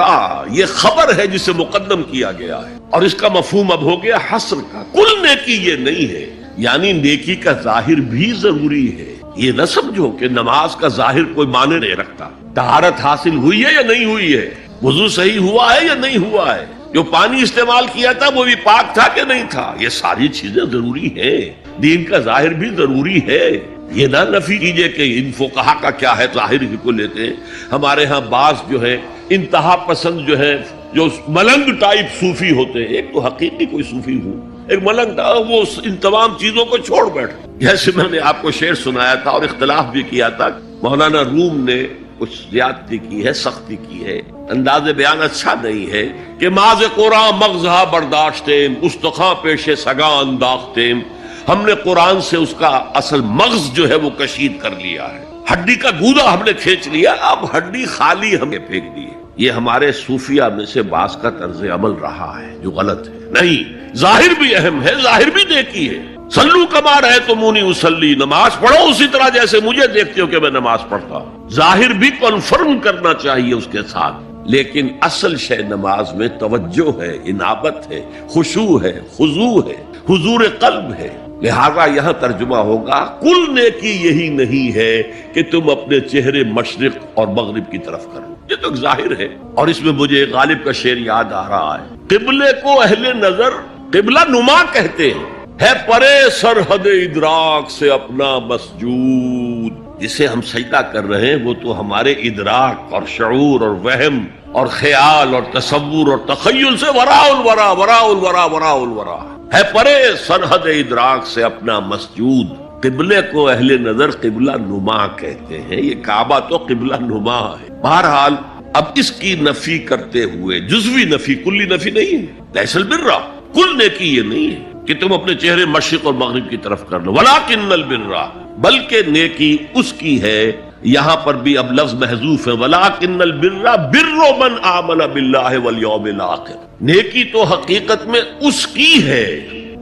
یہ خبر ہے جسے مقدم کیا گیا ہے، اور اس کا مفہوم اب ہو گیا حصر کا، کل نیکی یہ نہیں ہے، یعنی نیکی کا ظاہر بھی ضروری ہے۔ یہ نہ سمجھو کہ نماز کا ظاہر کوئی معنی نہیں رکھتا، طہارت حاصل ہوئی ہے یا نہیں ہوئی ہے، وضو صحیح ہوا ہے یا نہیں ہوا ہے، جو پانی استعمال کیا تھا وہ بھی پاک تھا کہ نہیں تھا، یہ ساری چیزیں ضروری ہیں، دین کا ظاہر بھی ضروری ہے۔ یہ نہ نفی کیجئے کہ ان فقہا کا کیا ہے، ظاہر ہی کو لیتے ہیں۔ ہمارے ہاں بعض جو ہے انتہا پسند جو ہے، جو ملنگ ٹائپ صوفی ہوتے ہیں، ایک تو حقیقی کوئی صوفی ہو، ایک ملنگ تھا، وہ ان تمام چیزوں کو چھوڑ بیٹھے۔ جیسے میں نے آپ کو شعر سنایا تھا اور اختلاف بھی کیا تھا، مولانا روم نے کچھ زیادتی کی ہے، سختی کی ہے، انداز بیان اچھا نہیں ہے کہ ماز قرآن مغزہ برداشتیم استخاں پیش سگاں انداختیم، ہم نے قرآن سے اس کا اصل مغز جو ہے وہ کشید کر لیا ہے، ہڈی کا گودا ہم نے کھینچ لیا، اب ہڈی خالی ہمیں پھینک دی ہے۔ یہ ہمارے صوفیہ میں سے بعض کا طرز عمل رہا ہے جو غلط ہے۔ نہیں، ظاہر بھی اہم ہے، ظاہر بھی نیکی ہے۔ صلو کما رأیتمونی اصلی، نماز پڑھو اسی طرح جیسے مجھے دیکھتے ہو کہ میں نماز پڑھتا ہوں، ظاہر بھی کنفرم کرنا چاہیے اس کے ساتھ، لیکن اصل شے نماز میں توجہ ہے، انابت ہے، خشوع ہے، خضوع ہے، حضور قلب ہے۔ لہذا یہاں ترجمہ ہوگا کل نیکی یہی نہیں ہے کہ تم اپنے چہرے مشرق اور مغرب کی طرف کرو، یہ تو ظاہر ہے۔ اور اس میں مجھے غالب کا شعر یاد آ رہا ہے، قبلے کو اہل نظر قبلہ نما کہتے ہیں، ہے پرے سرحد ادراک سے اپنا مسجود، جسے ہم سجدہ کر رہے ہیں وہ تو ہمارے ادراک اور شعور اور وہم اور خیال اور تصور اور تخیل سے وراء الورا وراء الورا وراء الورا ہے، پرے سرحد ادراک سے اپنا مسجود۔ قبلے کو اہل نظر قبلہ نما کہتے ہیں، یہ کعبہ تو قبلہ نما ہے۔ بہرحال اب اس کی نفی کرتے ہوئے، جزوی نفی، کلی نفی نہیں ہے، لیس البر، کل نیکی یہ نہیں ہے کہ تم اپنے چہرے مشرق اور مغرب کی طرف کر لو، ولکن البر، بلکہ نیکی اس کی ہے، یہاں پر بھی اب لفظ محذوف ہے، ولکن البر بر من آمن باللہ والیوم الآخر، نیکی تو حقیقت میں اس کی ہے۔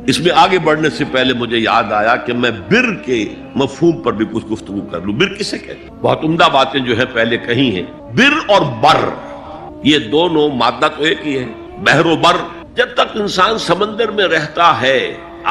اس میں آگے بڑھنے سے پہلے مجھے یاد آیا کہ میں بر کے مفہوم پر بھی کچھ گفتگو کر لوں۔ بر کسے کہتے ہیں؟ بہت عمدہ باتیں جو ہے پہلے کہی ہیں۔ بر اور بر یہ دونوں مادہ تو ایک ہی ہے، بحر و بر۔ جب تک انسان سمندر میں رہتا ہے،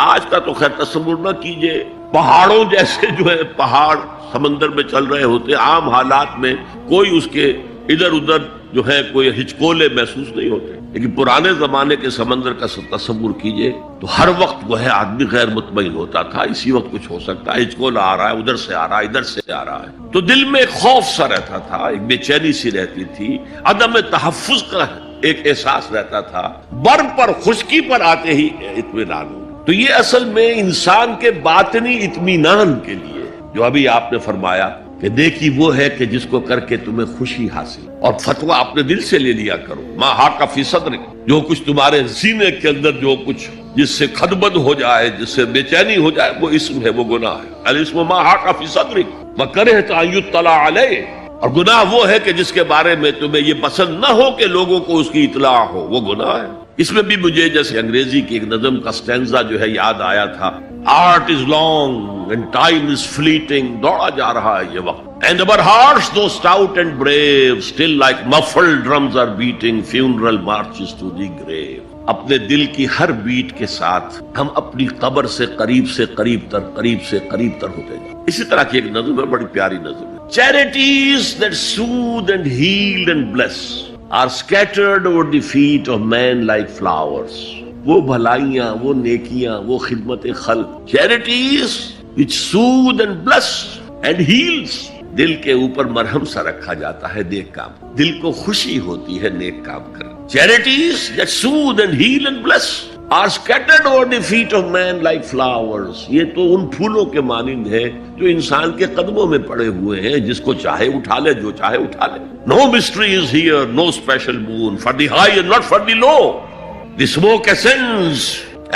آج کا تو خیر تصور نہ کیجئے، پہاڑوں جیسے جو ہے پہاڑ سمندر میں چل رہے ہوتے، عام حالات میں کوئی اس کے ادھر ادھر جو ہے کوئی ہچکولے محسوس نہیں ہوتے، لیکن پرانے زمانے کے سمندر کا تصور کیجئے تو ہر وقت وہ ہے آدمی غیر مطمئن ہوتا تھا، اسی وقت کچھ ہو سکتا ہے، ہچکولا آ رہا ہے، ادھر سے آ رہا ہے، ادھر سے آ رہا ہے، تو دل میں ایک خوف سا رہتا تھا، ایک بے چینی سی رہتی تھی، عدم تحفظ کا ایک احساس رہتا تھا۔ بر پر، خشکی پر آتے ہی اطمینان ہو۔ تو یہ اصل میں انسان کے باطنی اطمینان کے لیے جو ابھی آپ نے فرمایا کہ نیکی وہ ہے کہ جس کو کر کے تمہیں خوشی حاصل، اور فتویٰ اپنے دل سے لے لیا کرو، ما حاک فی صدرک، جو کچھ تمہارے سینے کے اندر جو کچھ جس سے خدبد ہو جائے، جس سے بے چینی ہو جائے، وہ اسم ہے، وہ گناہ ہے۔ الاسم ما حاک فی صدرک وکرہت ان یطلع علیہ، اور گناہ وہ ہے کہ جس کے بارے میں تمہیں یہ پسند نہ ہو کہ لوگوں کو اس کی اطلاع ہو، وہ گناہ ہے۔ اس میں بھی مجھے جیسے انگریزی کی ایک نظم کا سٹینزا جو ہے یاد آیا تھا، art is long and time is fleeting, دوڑا جا رہا ہے یہ وقت، and our hearts though stout and brave still like muffled drums are beating funeral marches to the grave۔ اپنے دل کی ہر بیٹ کے ساتھ ہم اپنی قبر سے قریب سے قریب تر، قریب سے قریب تر ہوتے جائیں۔ اسی طرح کی ایک نظم ہے، بڑی پیاری نظم ہے، charities that soothe and heal and bless are scattered over the feet of men like flowers۔ وہ بھلائیاں، وہ نیکیاں، وہ خدمت خلق، charities which soothe and bless and heals، دل کے اوپر مرہم سا رکھا جاتا ہے نیک کام، دل کو خوشی ہوتی ہے نیک کام کرنے۔ charities that soothe and heal and bless are scattered over the feet of man like flowers، یہ تو ان پھولوں کے مانند ہے جو انسان کے قدموں میں پڑے ہوئے ہیں، جس کو چاہے اٹھا لے، جو چاہے اٹھا لے۔ No mystery is here, no special boon for the high and not for the low۔ The smoke ascends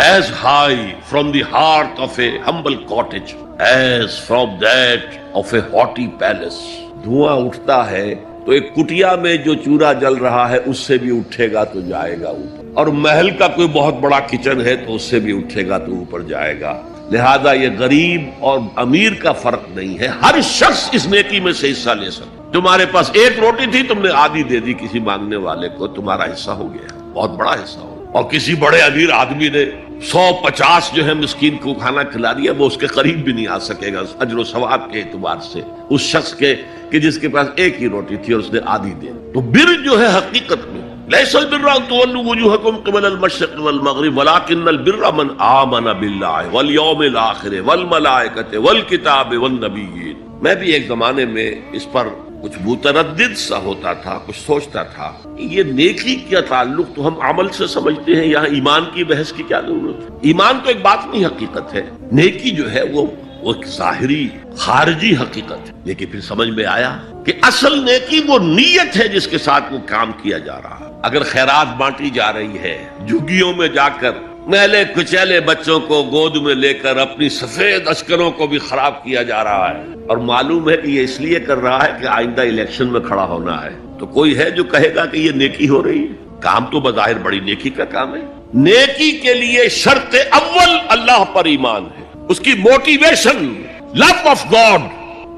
as high from the hearth of a humble cottage as from that of a haughty palace۔ دھواں اٹھتا ہے تو ایک کٹیا میں جو چولہا جل رہا ہے اس سے بھی اٹھے گا تو جائے گا اوپر، اور محل کا کوئی بہت بڑا کچن ہے تو اس سے بھی اٹھے گا تو اوپر جائے گا۔ لہذا یہ غریب اور امیر کا فرق نہیں ہے، ہر شخص اس نیکی میں سے حصہ لے سکتا۔ تمہارے پاس ایک روٹی تھی، تم نے آدھی دے دی کسی مانگنے والے کو، تمہارا حصہ ہو گیا، بہت بڑا حصہ ہو۔ اور کسی بڑے امیر آدمی نے 150 جو ہے مسکین کو کھانا کھلا دیا، وہ اس کے قریب بھی نہیں آ سکے گا اجر و ثواب کے اعتبار سے اس شخص کے کہ جس کے پاس ایک ہی روٹی تھی اور اس نے آدھی دے دی۔ تو بر جو ہے حقیقت میں لیس البر ان تولوا وجوهکم قبل المشرق والمغرب ولكن البر من آمن بالله والیوم الآخر والملائکۃ والکتاب والنبیین۔ میں بھی ایک زمانے میں اس پر کچھ متردد سا ہوتا تھا، کچھ سوچتا تھا یہ نیکی کا تعلق تو ہم عمل سے سمجھتے ہیں، یہاں ایمان کی بحث کی کیا ضرورت ہے؟ ایمان تو ایک باطنی حقیقت ہے، نیکی جو ہے وہ ایک ظاہری خارجی حقیقت ہے۔ لیکن پھر سمجھ میں آیا کہ اصل نیکی وہ نیت ہے جس کے ساتھ وہ کام کیا جا رہا ہے۔ اگر خیرات بانٹی جا رہی ہے، جھگیوں میں جا کر میلے کچیلے بچوں کو گود میں لے کر اپنی سفید اشکروں کو بھی خراب کیا جا رہا ہے، اور معلوم ہے کہ یہ اس لیے کر رہا ہے کہ آئندہ الیکشن میں کھڑا ہونا ہے، تو کوئی ہے جو کہے گا کہ یہ نیکی ہو رہی ہے؟ کام تو بظاہر بڑی نیکی کا کام ہے۔ نیکی کے لیے شرط اول اللہ پر ایمان ہے، اس کی موٹیویشن لو آف گاڈ،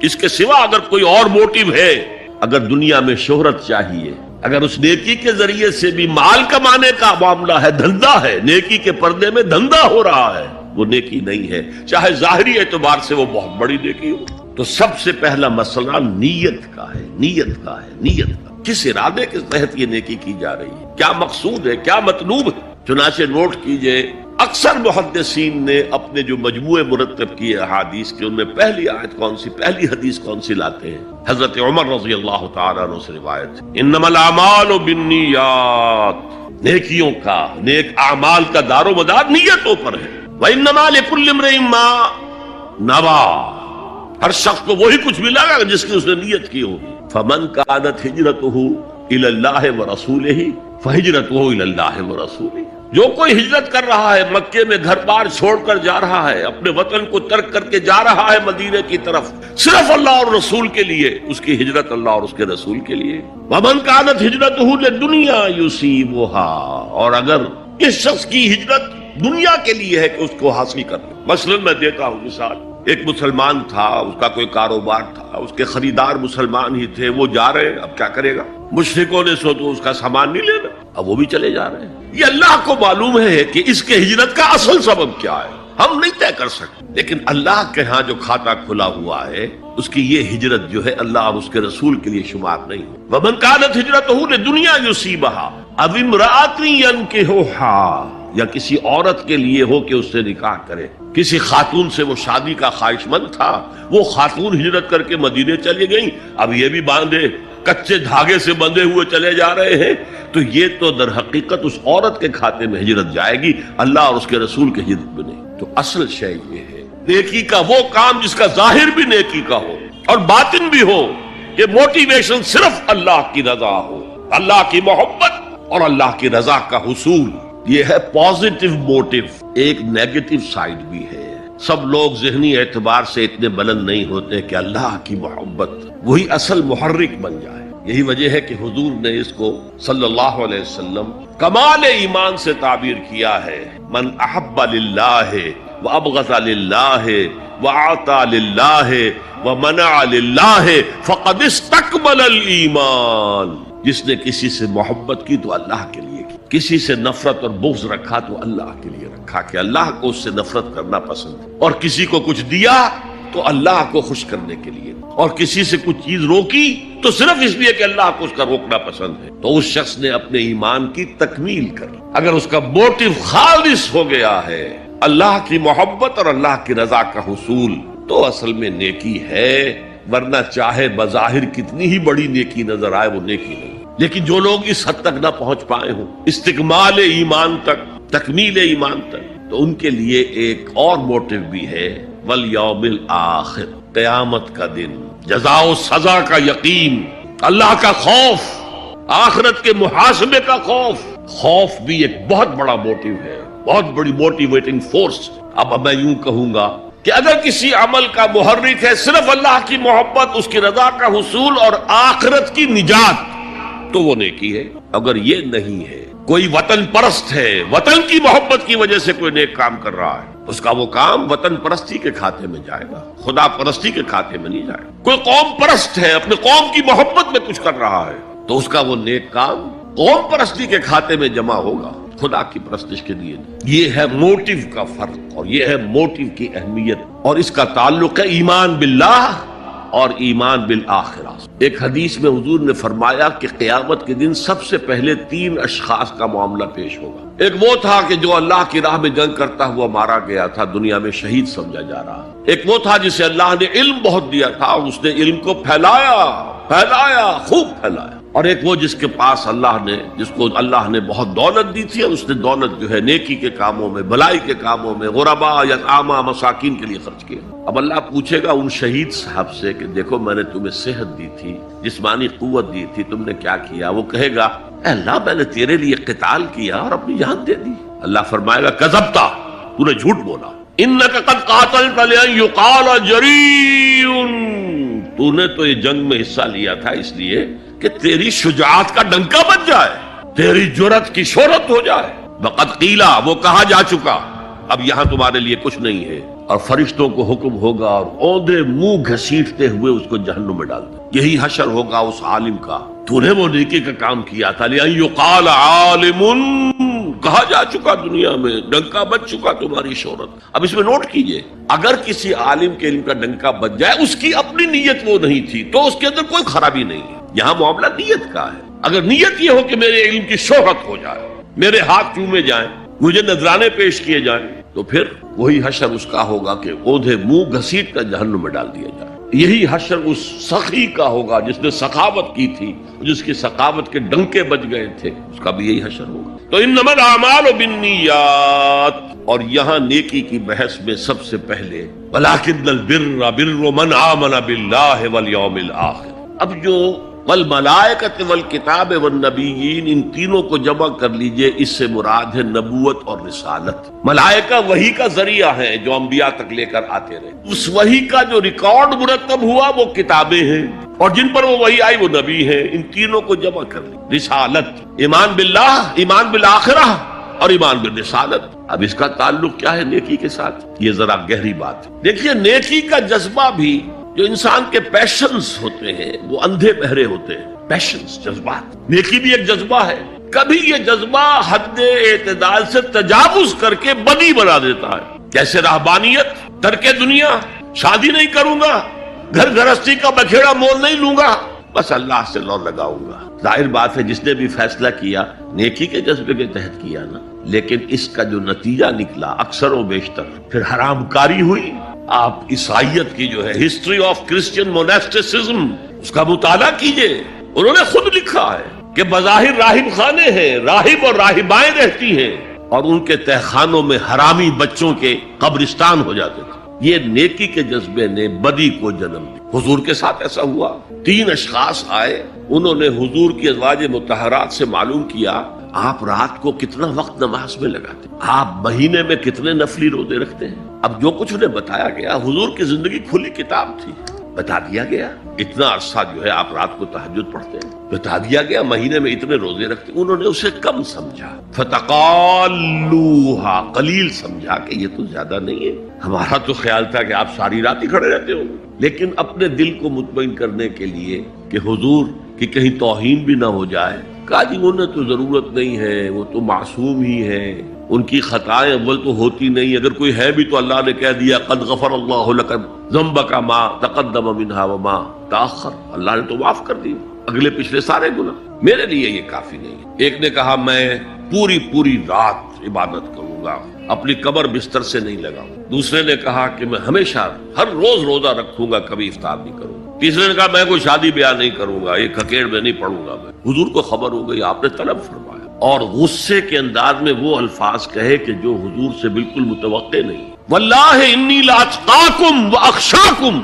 اس کے سوا اگر کوئی اور موٹیو ہے، اگر دنیا میں شہرت چاہیے، اگر اس نیکی کے ذریعے سے بھی مال کمانے کا معاملہ ہے، دھندا ہے، نیکی کے پردے میں دھندا ہو رہا ہے، وہ نیکی نہیں ہے، چاہے ظاہری اعتبار سے وہ بہت بڑی نیکی ہو۔ تو سب سے پہلا مسئلہ نیت کا ہے، نیت کا ہے، نیت کا، کس ارادے کے تحت یہ نیکی کی جا رہی ہے، کیا مقصود ہے، کیا مطلوب ہے۔ چنانچہ نوٹ کیجئے اکثر محدثین نے اپنے جو مجموعے مرتب کیے احادیث کے، ان میں پہلی آیت کون سی، پہلی حدیث کون سی لاتے ہیں؟ حضرت عمر رضی اللہ تعالیٰ عنہ سے روایت ہے، انما الاعمال بالنیات، نیکیوں کا، نیک اعمال کا دار و مدار نیتوں پر ہے۔ وانما لکل امرئ ما نوى، ہر شخص کو وہی کچھ ملے گا جس کی اس نے نیت کی ہوگی۔ فمن كانت ہجرته الى اللہ ورسولہ فہجرته الى اللہ ورسولہ، جو کوئی ہجرت کر رہا ہے، مکے میں گھر بار چھوڑ کر جا رہا ہے، اپنے وطن کو ترک کر کے جا رہا ہے مدینے کی طرف، صرف اللہ اور رسول کے لیے، اس کی ہجرت اللہ اور اس کے رسول کے لیے۔ ومن كانت هجرته للدنيا يصيبها، اور اگر اس شخص کی ہجرت دنیا کے لیے ہے کہ اس کو حاصل کر لے۔ مثلا میں دیتا ہوں مثال، ایک مسلمان تھا، اس کا کوئی کاروبار تھا، اس کے خریدار مسلمان ہی تھے، وہ جا رہے ہیں، اب کیا کرے گا؟ مشرکوں نے سو تو اس کا سامان نہیں لینا، اب وہ بھی چلے جا رہے ہیں۔ یہ اللہ کو معلوم ہے کہ اس کے ہجرت کا اصل سبب کیا ہے، ہم نہیں طے کر سکتے، لیکن اللہ کے ہاں جو کھاتا کھلا ہوا ہے اس کی یہ ہجرت جو ہے اللہ اور اس کے رسول کے لیے شمار نہیں۔ ومن كانت هجرته لدنيا يصيبها أو امرأة ينكحها، یا کسی عورت کے لیے ہو کہ اس سے نکاح کرے، کسی خاتون سے وہ شادی کا خواہش مند تھا، وہ خاتون ہجرت کر کے مدینے چلی گئی، اب یہ بھی باندھے کچے دھاگے سے بندھے ہوئے چلے جا رہے ہیں، تو یہ تو در حقیقت اس عورت کے کھاتے میں ہجرت جائے گی، اللہ اور اس کے رسول کی ہجرت میں نہیں۔ تو اصل شے یہ ہے نیکی کا وہ کام جس کا ظاہر بھی نیکی کا ہو اور باطن بھی ہو، کہ موٹیویشن صرف اللہ کی رضا ہو، اللہ کی محبت اور اللہ کی رضا کا حصول، یہ ہے پازیٹیو موٹیو۔ ایک نیگیٹو سائیڈ بھی ہے، سب لوگ ذہنی اعتبار سے اتنے بلند نہیں ہوتے کہ اللہ کی محبت وہی اصل محرک بن جائے۔ یہی وجہ ہے کہ حضور نے اس کو صلی اللہ علیہ وسلم کمال ایمان سے تعبیر کیا ہے، من احب للہ وابغض للہ واعطى للہ ومنع للہ فقد استکمل الایمان۔ جس نے کسی سے محبت کی تو اللہ کے لیے کی، کسی سے نفرت اور بغض رکھا تو اللہ کے لیے رکھا، کہ اللہ کو اس سے نفرت کرنا پسند ہے، اور کسی کو کچھ دیا تو اللہ کو خوش کرنے کے لیے، اور کسی سے کچھ چیز روکی تو صرف اس لیے کہ اللہ کو اس کا روکنا پسند ہے، تو اس شخص نے اپنے ایمان کی تکمیل کر۔ اگر اس کا موٹیو خالص ہو گیا ہے اللہ کی محبت اور اللہ کی رضا کا حصول، تو اصل میں نیکی ہے، ورنہ چاہے بظاہر کتنی ہی بڑی نیکی نظر آئے وہ نیکی نہیں۔ لیکن جو لوگ اس حد تک نہ پہنچ پائے ہوں، استکمال ایمان تک، تکمیل ایمان تک، تو ان کے لیے ایک اور موٹیو بھی ہے، والیوم الآخر، قیامت کا دن، جزا و سزا کا یقین، اللہ کا خوف، آخرت کے محاسبے کا خوف۔ خوف بھی ایک بہت بڑا موٹیو ہے، بہت بڑی موٹیویٹنگ فورس۔ اب میں یوں کہوں گا کہ اگر کسی عمل کا محرک ہے صرف اللہ کی محبت، اس کی رضا کا حصول اور آخرت کی نجات، تو وہ نیکی ہے. اگر یہ نہیں ہے، کوئی وطن پرست ہے، وطن کی محبت کی وجہ سے کوئی نیک کام کر رہا ہے، اس کا وہ کام وطن پرستی کے کھاتے میں جائے گا، خدا پرستی کے کھاتے میں نہیں جائے گا. کوئی قوم پرست ہے، اپنے قوم کی محبت میں کچھ کر رہا ہے، تو اس کا وہ نیک کام قوم پرستی کے کھاتے میں جمع ہوگا، خدا کی پرستش کے لیے. یہ ہے موٹیو کا فرق، اور یہ ہے موٹیو کی اہمیت، اور اس کا تعلق ہے ایمان باللہ اور ایمان بالآخرہ. ایک حدیث میں حضور نے فرمایا کہ قیامت کے دن سب سے پہلے 3 اشخاص کا معاملہ پیش ہوگا. ایک وہ تھا کہ جو اللہ کی راہ میں جنگ کرتا ہوا مارا گیا تھا، دنیا میں شہید سمجھا جا رہا. ایک وہ تھا جسے اللہ نے علم بہت دیا تھا، اس نے علم کو پھیلایا، خوب پھیلایا. اور ایک وہ جس کے پاس جس کو اللہ نے بہت دولت دی تھی، اور اس نے دولت جو ہے نیکی کے کاموں میں، بھلائی کے کاموں میں، غربا، یتامیٰ، مساکین کے لیے خرچ کیا. اب اللہ پوچھے گا ان شہید صاحب سے کہ دیکھو میں نے تمہیں صحت دی تھی، جسمانی قوت دی تھی، تم نے کیا کیا؟ وہ کہے گا اے اللہ میں نے تیرے لیے قتال کیا اور اپنی جان دے دی. اللہ فرمائے گا کذبتا، تو نے جھوٹ بولا. انک قد قاتلت لأن یقال جریء، تو نے تو یہ جنگ میں حصہ لیا تھا اس لیے کہ تیری شجاعت کا ڈنکا بج جائے، تیری جرأت کی شہرت ہو جائے. وقد قیلا، وہ کہا جا چکا، اب یہاں تمہارے لیے کچھ نہیں ہے. اور فرشتوں کو حکم ہوگا اور اوندے منہ گھسیٹتے ہوئے اس کو جہنم میں ڈال دیں. یہی حشر ہوگا اس عالم کا، تو نے وہ نیکی کا کام کیا تھا. لأن یقال عالم، کہا جا چکا دنیا میں، ڈنکا بج چکا تمہاری شہرت. اب اس میں نوٹ کیجئے، اگر کسی عالم کے علم کا ڈنکا بج جائے، اس کی اپنی نیت وہ نہیں تھی تو اس کے اندر کوئی خرابی نہیں ہے. یہاں معاملہ نیت کا ہے. اگر نیت یہ ہو کہ میرے علم کی شہرت ہو جائے، میرے ہاتھ چومے جائیں، مجھے نذرانے پیش کیے جائیں، تو پھر وہی حشر اس کا ہوگا کہ اوندھے منہ گھسیٹ کر جہنم میں ڈال دیا جائے. یہی حشر اس سخی کا ہوگا جس نے سخاوت کی تھی، جس کی سخاوت کے ڈنکے بج گئے تھے، اس کا بھی یہی حشر ہوگا. تو انما الاعمال بالنیات، اور یہاں نیکی کی بحث میں سب سے پہلے ولکن البر بر من آمن باللہ والیوم الآخر. اب جو والملائکۃ والکتاب والنبیین، ان تینوں کو جمع کر لیجئے، اس سے مراد ہے نبوت اور رسالت. ملائکہ وحی کا ذریعہ ہیں جو انبیاء تک لے کر آتے رہے. اس وحی کا جو ریکارڈ مرتب ہوا وہ کتابیں ہیں، اور جن پر وہ وحی آئی وہ نبی ہیں. ان تینوں کو جمع کر لی. رسالت، ایمان باللہ، ایمان بالآخرہ اور ایمان بالرسالت. اب اس کا تعلق کیا ہے نیکی کے ساتھ؟ یہ ذرا گہری بات ہے. دیکھیے نیکی کا جذبہ بھی، جو انسان کے پیشنز ہوتے ہیں وہ اندھے بہرے ہوتے ہیں. پیشنز، جذبات. نیکی بھی ایک جذبہ ہے. کبھی یہ جذبہ حد اعتدال سے تجاوز کر کے بدی بنا دیتا ہے. جیسے رہبانیت، ترک دنیا، شادی نہیں کروں گا، گھر گھرستی کا بکھیڑا مول نہیں لوں گا، بس اللہ سے لو لگاؤں گا. ظاہر بات ہے جس نے بھی فیصلہ کیا نیکی کے جذبے کے تحت کیا نا، لیکن اس کا جو نتیجہ نکلا اکثر و بیشتر پھر حرام کاری ہوئی. آپ عیسائیت کی جو ہے ہسٹری آف کرسچین موناسٹسزم، اس کا مطالعہ کیجئے. انہوں نے خود لکھا ہے کہ بظاہر راہب خانے ہیں، راہب اور راہبائیں رہتی ہیں، اور ان کے تہخانوں میں حرامی بچوں کے قبرستان ہو جاتے تھے. یہ نیکی کے جذبے نے بدی کو جنم دیا. حضور کے ساتھ ایسا ہوا. 3 اشخاص آئے، انہوں نے حضور کی ازواج مطہرات سے معلوم کیا آپ رات کو کتنا وقت نماز میں لگاتے ہیں، آپ مہینے میں کتنے نفلی روزے رکھتے ہیں. اب جو کچھ انہیں بتایا گیا، حضور کی زندگی کھلی کتاب تھی، بتا دیا گیا اتنا عرصہ جو ہے آپ رات کو تہجد پڑھتے ہیں، بتا دیا گیا مہینے میں اتنے روزے رکھتے ہیں. انہوں نے اسے کم سمجھا، فتقالوہا، قلیل سمجھا کہ یہ تو زیادہ نہیں ہے. ہمارا تو خیال تھا کہ آپ ساری رات ہی کھڑے رہتے ہو. لیکن اپنے دل کو مطمئن کرنے کے لیے کہ حضور کی کہیں توہین بھی نہ ہو جائے، کہا جی انہیں تو ضرورت نہیں ہے، وہ تو معصوم ہی ہے، ان کی خطائیں اول تو ہوتی نہیں، اگر کوئی ہے بھی تو اللہ نے کہہ دیا قد غفر اللہ لک ذنبک ما تقدم منہا وما تاخر، اللہ نے تو معاف کر دی اگلے پچھلے سارے گناہ، میرے لیے یہ کافی نہیں ہے. ایک نے کہا میں پوری رات عبادت کروں گا، اپنی قبر بستر سے نہیں لگاؤں. دوسرے نے کہا کہ میں ہمیشہ ہر روز روزہ رکھوں گا، کبھی افطار نہیں کروں گا. تیسرے نے کہا میں کوئی شادی بیاہ نہیں کروں گا، یہ کھکیڑ میں نہیں پڑھوں گا. میں حضور کو خبر ہو گئی، آپ نے طلب فرمایا اور غصے کے انداز میں وہ الفاظ کہے کہ جو حضور سے بالکل متوقع نہیں. واللہ انی لاتقاکم واخشاکم،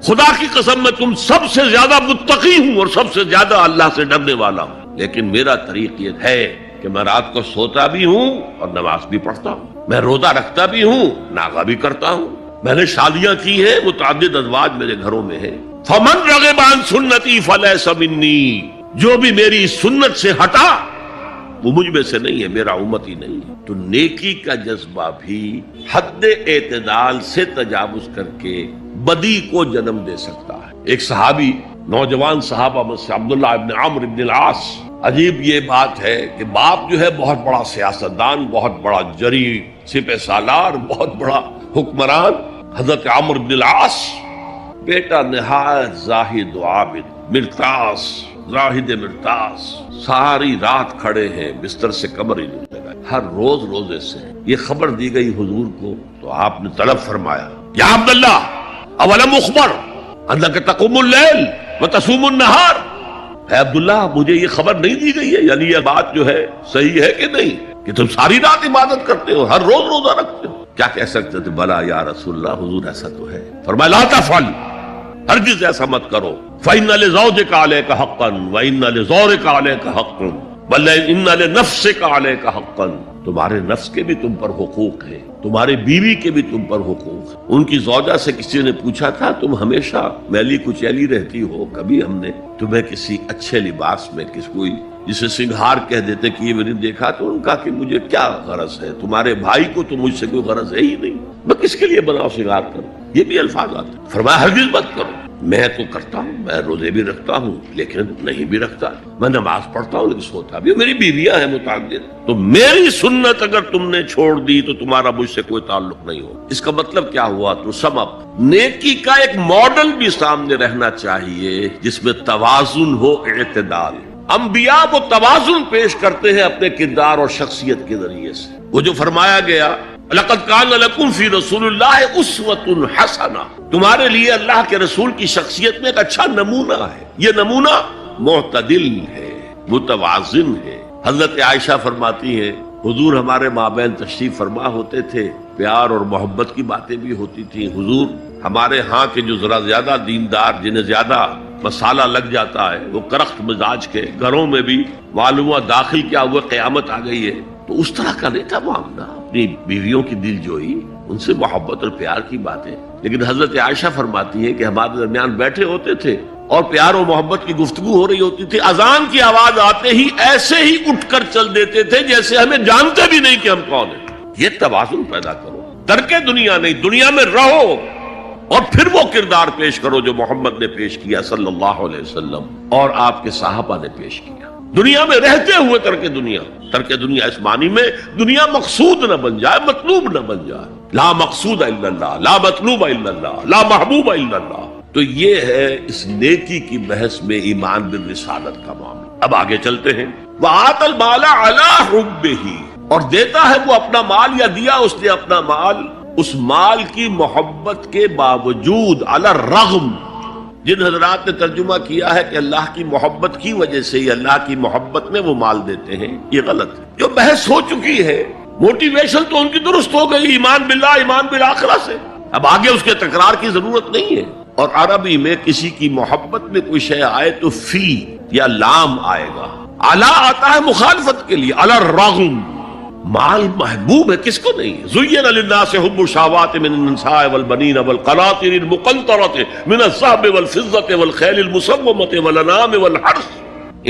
خدا کی قسم میں تم سب سے زیادہ متقی ہوں اور سب سے زیادہ اللہ سے ڈرنے والا ہوں. لیکن میرا طریق یہ ہے کہ میں رات کو سوتا بھی ہوں اور نماز بھی پڑھتا ہوں، میں روزہ رکھتا بھی ہوں، ناغہ بھی کرتا ہوں. میں نے شادیاں کی ہیں، متعدد ازواج میرے گھروں میں ہیں. فمن رغب عن سنتی فلیس منی، جو بھی میری سنت سے ہٹا وہ مجھ میں سے نہیں ہے، میرا امتی نہیں ہے. تو نیکی کا جذبہ بھی حد اعتدال سے تجاوز کر کے بدی کو جنم دے سکتا ہے. ایک صحابی، نوجوان صحابہ میں سے عبداللہ ابن عمرو ابن العاص، عجیب یہ بات ہے کہ باپ جو ہے بہت بڑا سیاستدان، بہت بڑا جری سپہ سالار، بہت بڑا حکمران، حضرت عمرو ابن العاص، بیٹا نہایت زاہد و عابد، مرتاس، زاہد مرتاس، ساری رات کھڑے ہیں، بستر سے کمر ہی نہیں لگا. ہر روز روزے سے یہ خبر دی گئی حضور کو تو آپ نے طلب فرمایا، یا عبداللہ اولم اخبر انک تقوم اللیل وتصوم النہار، اے عبداللہ مجھے یہ خبر نہیں دی گئی ہے، یعنی یہ بات جو ہے صحیح ہے کہ نہیں کہ تم ساری رات عبادت کرتے ہو، ہر روز روزہ رکھتے ہو؟ کیا کہہ سکتے تھے؟ بلا یا رسول اللہ، حضور ایسا تو ہے. فرمایا لا تفعل، ہرگز ایسا مت کرو. فإن لزوجك عليك حقا وإن لزورك عليك حقا بل إن لنفسك عليك حقا، تمہارے نفس کے بھی تم پر حقوق ہیں، تمہارے بیوی کے بھی تم پر حقوق ہیں. ان کی زوجہ سے کسی نے پوچھا تھا تم ہمیشہ میلی کچیلی رہتی ہو، کبھی ہم نے تمہیں کسی اچھے لباس میں، کس کوئی جسے سنگھار کہہ دیتے کہ یہ میں نے دیکھا؟ تو ان کا کہ مجھے کیا غرض ہے، تمہارے بھائی کو تو مجھ سے کوئی غرض ہے ہی نہیں، میں کس کے لیے بناؤ سنگھار کروں؟ یہ بھی الفاظ آتے. فرمایا ہرگز مت کرو. میں تو کرتا ہوں، میں روزے بھی رکھتا ہوں لیکن نہیں بھی رکھتا، میں نماز پڑھتا ہوں لیکن سوتا بھی، میری بیویاں ہیں متعدد. تو میری سنت اگر تم نے چھوڑ دی تو تمہارا مجھ سے کوئی تعلق نہیں ہو. اس کا مطلب کیا ہوا؟ تو سم اپ، نیکی کا ایک ماڈل بھی سامنے رہنا چاہیے جس میں توازن ہو، اعتدال. انبیاء وہ توازن پیش کرتے ہیں اپنے کردار اور شخصیت کے ذریعے سے. وہ جو فرمایا گیا لقد کان لکم فی رسول اللہ اسوۃ حسنہ، تمہارے لیے اللہ کے رسول کی شخصیت میں ایک اچھا نمونہ ہے. یہ نمونہ معتدل ہے، متوازن ہے. حضرت عائشہ فرماتی ہیں حضور ہمارے مابین تشریف فرما ہوتے تھے، پیار اور محبت کی باتیں بھی ہوتی تھیں. حضور ہمارے ہاں کے جو ذرا زیادہ دیندار، جنہیں زیادہ مسالہ لگ جاتا ہے، وہ کرخت مزاج کے گھروں میں بھی معلوم ہوا داخل کیا ہوا قیامت آ گئی ہے. تو اس طرح کا نہیں تھا معاملہ، اپنی بیویوں کی دل جوئی، ان سے محبت اور پیار کی باتیں. لیکن حضرت عائشہ فرماتی ہے کہ ہمارے درمیان بیٹھے ہوتے تھے اور پیار و محبت کی گفتگو ہو رہی ہوتی تھی، اذان کی آواز آتے ہی ایسے ہی اٹھ کر چل دیتے تھے جیسے ہمیں جانتے بھی نہیں کہ ہم کون ہیں. یہ توازن پیدا کرو، ترک دنیا نہیں، دنیا میں رہو اور پھر وہ کردار پیش کرو جو محمد نے پیش کیا صلی اللہ علیہ وسلم اور آپ کے صحابہ نے پیش کیا. دنیا میں رہتے ہوئے ترک دنیا اس معنی میں دنیا مقصود نہ بن جائے، مطلوب نہ بن جائے. لا مقصود الا اللہ، لا مطلوب الا اللہ، لا محبوب الا اللہ. تو یہ ہے اس نیکی کی بحث میں ایمان بالرسالت کا معاملہ. اب آگے چلتے ہیں. وَآتَ الْمَالَ عَلَىٰ حُبِّهِ، اور دیتا ہے وہ اپنا مال، یا دیا اس نے اپنا مال اس مال کی محبت کے باوجود، علی الرغم. جن حضرات نے ترجمہ کیا ہے کہ اللہ کی محبت کی وجہ سے ہی اللہ کی محبت میں وہ مال دیتے ہیں، یہ غلط ہے. جو بحث ہو چکی ہے، موٹیویشن تو ان کی درست ہو گئی، ایمان باللہ، ایمان بالآخرہ سے. اب آگے اس کے تکرار کی ضرورت نہیں ہے. اور عربی میں کسی کی محبت میں کوئی شے آئے تو فی یا لام آئے گا. علی آتا ہے مخالفت کے لیے، علی الرغم. مال محبوب ہے، کس کو نہیں؟ زین للناس حب الشہوات من النساء والبنین والقناطر المقنطرة من الذهب والفضة والخیل المسومة والانعام والحرث.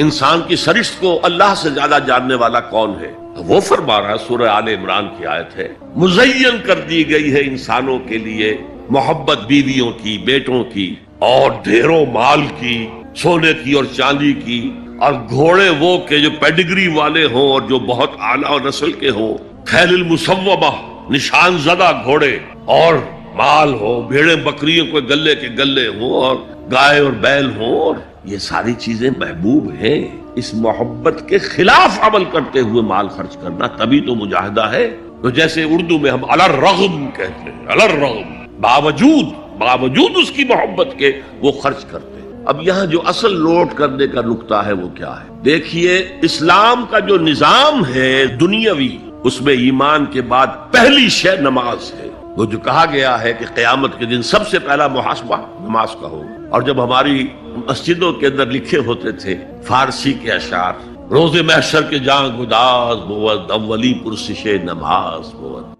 انسان کی سرشت کو اللہ سے زیادہ جاننے والا کون ہے؟ وہ فرما رہا ہے، سورہ آل عمران کی آیت ہے، مزین کر دی گئی ہے انسانوں کے لیے محبت بیویوں کی، بیٹوں کی، اور ڈھیروں مال کی، سونے کی اور چاندی کی، اور گھوڑے وہ کہ جو پیڈگری والے ہوں اور جو بہت اعلیٰ نسل کے ہوں، خیل المسومہ، نشان زدہ گھوڑے، اور مال ہو، بھیڑیں بکریوں کو گلے کے گلے ہوں، اور گائے اور بیل ہوں. اور یہ ساری چیزیں محبوب ہیں. اس محبت کے خلاف عمل کرتے ہوئے مال خرچ کرنا تبھی تو مجاہدہ ہے. تو جیسے اردو میں ہم علی الرغم کہتے ہیں، علی الرغم، باوجود اس کی محبت کے وہ خرچ کرتے ہیں. اب یہاں جو اصل نوٹ کرنے کا نقطہ ہے وہ کیا ہے؟ دیکھیے، اسلام کا جو نظام ہے دنیاوی، اس میں ایمان کے بعد پہلی شے نماز ہے. وہ جو کہا گیا ہے کہ قیامت کے دن سب سے پہلا محاسبہ نماز کا ہوگا. اور جب ہماری مسجدوں کے اندر لکھے ہوتے تھے فارسی کے اشعار، روز محشر کے جاں گداز بود، اولی پرسش نماز بود،